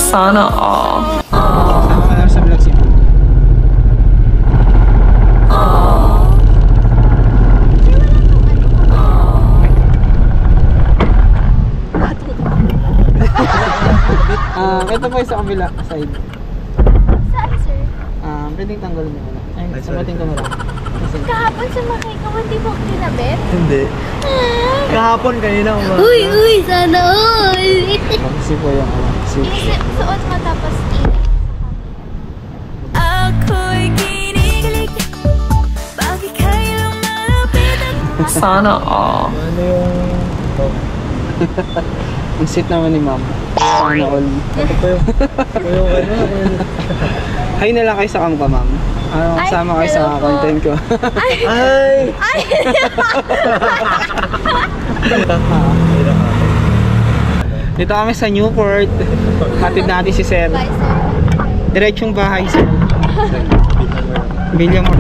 Sana all. Sama na sa vlog si Ma'am. Ito po yung sa kabila side. Saan, sir? Pwedeng tanggalin mo na. Ay, sabating ko na lang. Kahapon sumakay ka, hindi mo kinabit? Hindi. Kahapon kanina ko. Uy, sana all! Kasi po yung Suot mo tapos Ako'y kinikilig, bakit kayo malapit? Sana all. Ano yung... ang sit naman ni Ma'am. Sana all. Ito po yung... Hay na lang kayo sa kamka, Ma'am. Sama kayo sa content ko. Ay! Dito kami sa Newport. Hatid natin si Sir. bye, sir. Diretsong bahay, Sir. Bilyamor.